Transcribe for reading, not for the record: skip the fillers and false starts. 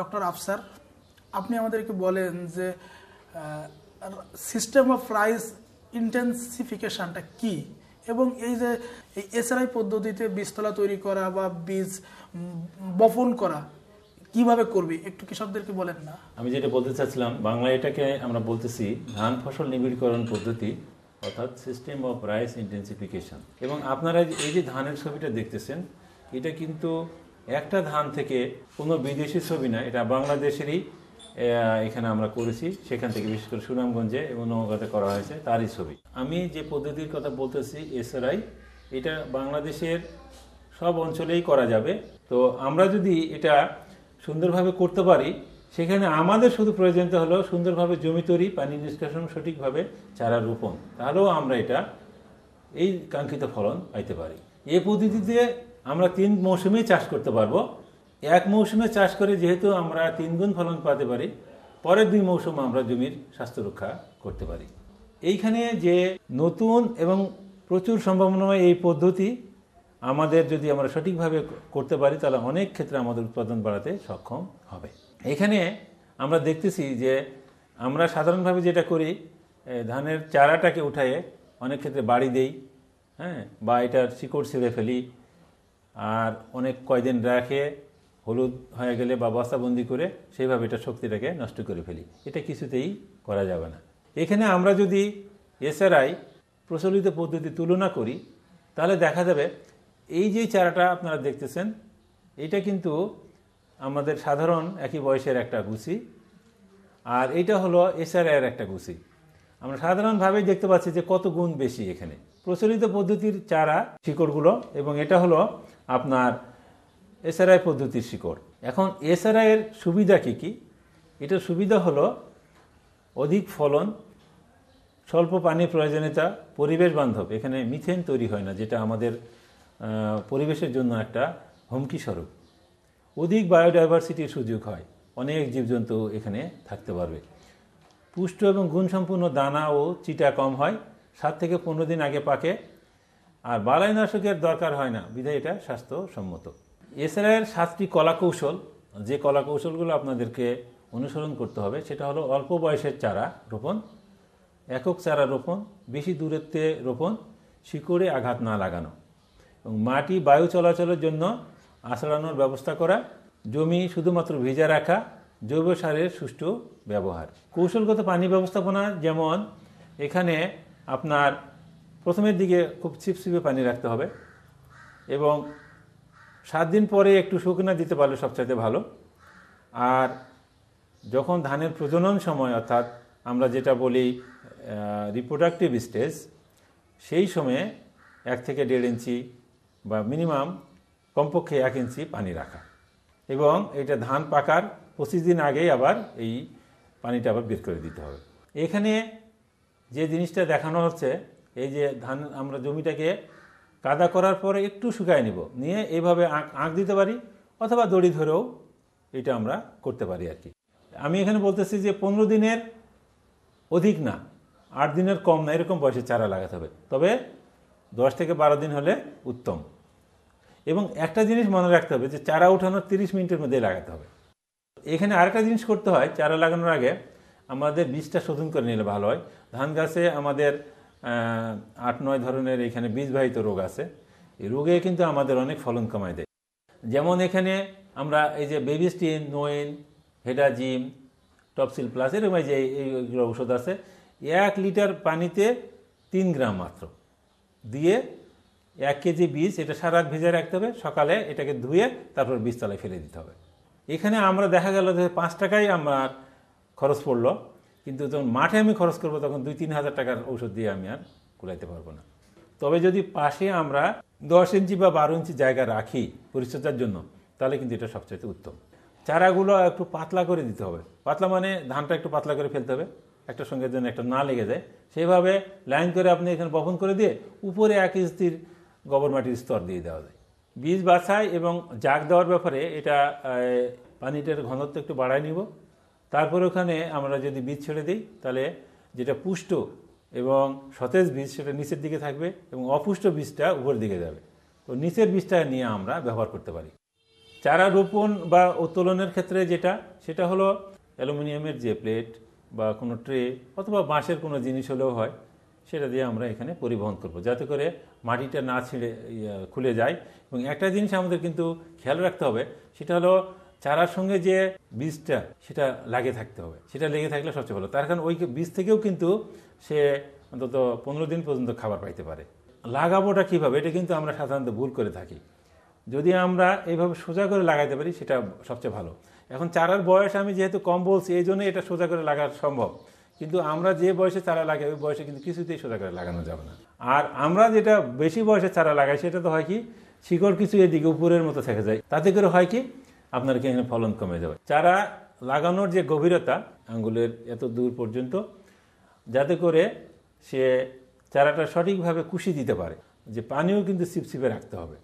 Doctor Afsar, আপনি আমাদেরকে বলেন যে সিস্টেম অফ রাইস ইন্টেন্সিফিকেশনটা কি, এবং এই যে এসআরআই পদ্ধতিতে বীজতলা তৈরি করা বা বীজ বপন করা কিভাবে করবে একটু কৃষকদেরকে বলেন না। আমি যেটা বলতে চাচ্ছিলাম, বাংলা এটাকে আমরা বলতেছি ধান ফসল নিবিড়করণ পদ্ধতি, অর্থাৎ সিস্টেম অফ রাইস ইন্টেন্সিফিকেশন। এবং আপনারা এই যে ধানের ছবিটা দেখতেছেন, এটা কিন্তু একটা ধান থেকে কোনো বিদেশি ছবি না, এটা বাংলাদেশেরই এখানে আমরা করেছি, সেখান থেকে বিশেষ করে সুনামগঞ্জে এবং নওগাঁতে করা হয়েছে তারই ছবি। আমি যে পদ্ধতির কথা বলতেছি এসআরআই, এটা বাংলাদেশের সব অঞ্চলেই করা যাবে। তো আমরা যদি এটা সুন্দরভাবে করতে পারি, সেখানে আমাদের শুধু প্রয়োজনীয়তা হলো সুন্দরভাবে জমি তৈরি, পানি নিষ্কাশন, সঠিকভাবে চারা রোপণ, তাহলেও আমরা এটা এই কাঙ্ক্ষিত ফলন পাইতে পারি। এই পদ্ধতিতে আমরা 3 মৌসুমেই চাষ করতে পারবো। এক মৌসুমে চাষ করে যেহেতু আমরা 3 গুণ ফলন পেতে পারি, পরের 2 মৌসুম আমরা জমির স্বাস্থ্য রক্ষা করতে পারি। এইখানে যে নতুন এবং প্রচুর সম্ভাবনাময় এই পদ্ধতি আমাদের যদি আমরা সঠিকভাবে করতে পারি, তাহলে অনেক ক্ষেত্রে আমাদের উৎপাদন বাড়াতে সক্ষম হবে। এখানে আমরা দেখতেছি যে আমরা সাধারণভাবে যেটা করি, ধানের চারাটাকে উঠায়ে অনেক ক্ষেত্রে বাড়ি দেই, হ্যাঁ, বা এটার শিকড় ছিঁড়ে ফেলি, আর অনেক কয়দিন রাখে হলুদ হয়ে গেলে বা বস্তাবন্দি করে সেইভাবে এটা শক্তিটাকে নষ্ট করে ফেলি। এটা কিছুতেই করা যাবে না। এখানে আমরা যদি এসআরআই প্রচলিত পদ্ধতি তুলনা করি, তাহলে দেখা যাবে এই যে চারাটা আপনারা দেখতেছেন, এটা কিন্তু আমাদের সাধারণ একই বয়সের একটা গুছি, আর এটা হলো এসআরআই এর একটা গুছি। আমরা সাধারণভাবেই দেখতে পাচ্ছি যে কত গুণ বেশি এখানে প্রচলিত পদ্ধতির চারা শিকড়গুলো, এবং এটা হলো আপনার এসআরআই পদ্ধতির শিকড়। এখন এসআরআই এর সুবিধা কি কি? এটার সুবিধা হলো অধিক ফলন, স্বল্প পানির প্রয়োজনীয়তা, পরিবেশ বান্ধব, এখানে মিথেন তৈরি হয় না, যেটা আমাদের পরিবেশের জন্য একটা হুমকি স্বরূপ। অধিক বায়োডাইভার্সিটির সুযোগ হয়, অনেক জীবজন্তু এখানে থাকতে পারবে। পুষ্ট এবং গুণসম্পন্ন দানা ও চিটা কম হয়, 7 থেকে 15 দিন আগে পাকে, আর বালাইনাশকের দরকার হয় না, বিধায় এটা স্বাস্থ্যসম্মত। এছাড়া 7টি কলাকৌশল, যে কলাকৌশলগুলো আপনাদেরকে অনুসরণ করতে হবে, সেটা হলো অল্প বয়সের চারা রোপণ, একক চারা রোপণ, বেশি দূরত্বে রোপণ, শিকড়ে আঘাত না লাগানো, এবং মাটি বায়ু চলাচলের জন্য আছড়ানোর ব্যবস্থা করা, জমি শুধুমাত্র ভেজা রাখা, জৈব সারের সুষ্ঠু ব্যবহার। কৌশলগত পানি ব্যবস্থাপনা, যেমন এখানে আপনার প্রথমের দিকে খুব ছিপছিপে পানি রাখতে হবে, এবং 7 দিন পরে একটু শুকনা দিতে পারলে সবচাইতে ভালো। আর যখন ধানের প্রজনন সময়, অর্থাৎ আমরা যেটা বলি রিপ্রোডাক্টিভ স্টেজ, সেই সময়ে 1 থেকে 1.5 ইঞ্চি বা মিনিমাম কমপক্ষে 1 ইঞ্চি পানি রাখা, এবং এটা ধান পাকার 25 দিন আগেই আবার এই পানিটা আবার বের করে দিতে হবে। এখানে যে জিনিসটা দেখানো হচ্ছে, এই যে ধান আমরা জমিটাকে কাদা করার পরে একটু শুকায় নিয়ে এইভাবে আঁক দিতে পারি, অথবা দড়ি ধরেও এটা আমরা করতে পারি আর কি। আমি এখানে বলতেছি যে 15 দিনের অধিক না, 8 দিনের কম না, এরকম বয়সে চারা লাগাতে হবে, তবে 10 থেকে 12 দিন হলে উত্তম। এবং একটা জিনিস মনে রাখতে হবে যে চারা উঠানোর 30 মিনিটের মধ্যে লাগাতে হবে। এখানে আরেকটা জিনিস করতে হয়, চারা লাগানোর আগে আমাদের বীজটা শোধন করে নিলে ভালো হয়। ধান গাছে আমাদের 8-9 ধরনের এখানে বীজবাহিত রোগ আছে, এই রোগে কিন্তু আমাদের অনেক ফলন কমায় দেয়। যেমন এখানে আমরা এই যে বেবিস্টিন, নোয়েন, হেডাজিম, টপসিল প্লাস, এরকম যে এইগুলো ওষুধ আছে, 1 লিটার পানিতে 3 গ্রাম মাত্র দিয়ে 1 কেজি বীজ, এটা সারা রাত ভেজে রাখতে হবে, সকালে এটাকে ধুয়ে তারপর বীজতলায় ফেলে দিতে হবে। এখানে আমরা দেখা গেল যে 5 টাকাই আমার খরচ পড়লো, কিন্তু যখন মাঠে আমি খরচ করবো তখন 2-3 হাজার টাকার ঔষধ দিয়ে আমি আর কুলাইতে পারবো না। তবে যদি পাশে আমরা 10 ইঞ্চি বা 12 ইঞ্চি জায়গা রাখি পরিচর্যার জন্য, তাহলে কিন্তু এটা সবচেয়ে উত্তম। চারাগুলো একটু পাতলা করে দিতে হবে, পাতলা মানে ধানটা একটু পাতলা করে ফেলতে হবে, একটা সঙ্গে যেন একটা না লেগে যায়, সেইভাবে লাইন করে আপনি এখানে বপন করে দিয়ে উপরে 1 ইঞ্চির গোবর মাটির স্তর দিয়ে দেওয়া যায়। বীজ বাছাই এবং জাগ দেওয়ার ব্যাপারে এটা পানিটার ঘনত্ব একটু বাড়ায় নিব, তারপরে ওখানে আমরা যদি বীজ ছেড়ে দিই, তাহলে যেটা পুষ্ট এবং সতেজ বীজ সেটা নিচের দিকে থাকবে, এবং অপুষ্ট বীজটা উপরের দিকে যাবে। তো নিচের বীজটা নিয়ে আমরা ব্যবহার করতে পারি। চারা রোপণ বা উত্তোলনের ক্ষেত্রে সেটা হলো অ্যালুমিনিয়ামের যে প্লেট বা কোনো ট্রে অথবা বাঁশের কোনো জিনিস হলেও হয়, সেটা দিয়ে আমরা এখানে পরিবহন করব, যাতে করে মাটিটা না ছিঁড়ে খুলে যায়। এবং একটা জিনিস আমাদের কিন্তু খেয়াল রাখতে হবে, সেটা হলো চারার সঙ্গে যে বীজটা সেটা লাগে থাকতে হবে। সেটা লেগে থাকলে সবচেয়ে ভালো, তার কারণ ওই বীজ থেকেও কিন্তু সে অন্তত 15 দিন পর্যন্ত খাবার পাইতে পারে। লাগাবোটা কীভাবে, এটা কিন্তু আমরা সাধারণত ভুল করে থাকি। যদি আমরা এইভাবে সোজা করে লাগাইতে পারি সেটা সবচেয়ে ভালো। এখন চারার বয়স আমি যেহেতু কম বলছি, এই জন্য এটা সোজা করে লাগা সম্ভব, কিন্তু আমরা যে বয়সে চারা লাগাই ওই বয়সে কিন্তু কিছুতেই সোজা করে লাগানো যাবে না। আর আমরা যেটা বেশি বয়সে চারা লাগাই সেটা তো হয় কি, শিকড় কিছু এদিকে উপরের মতো থেকে যায়, তাতে করে হয় কি আপনার এখানে ফলন কমে যাবে। চারা লাগানোর যে গভীরতা আঙ্গুলের এত দূর পর্যন্ত, যাতে করে সে চারাটা সঠিকভাবে কুশি দিতে পারে, যে পানিও কিন্তু চিপচিপে রাখতে হবে।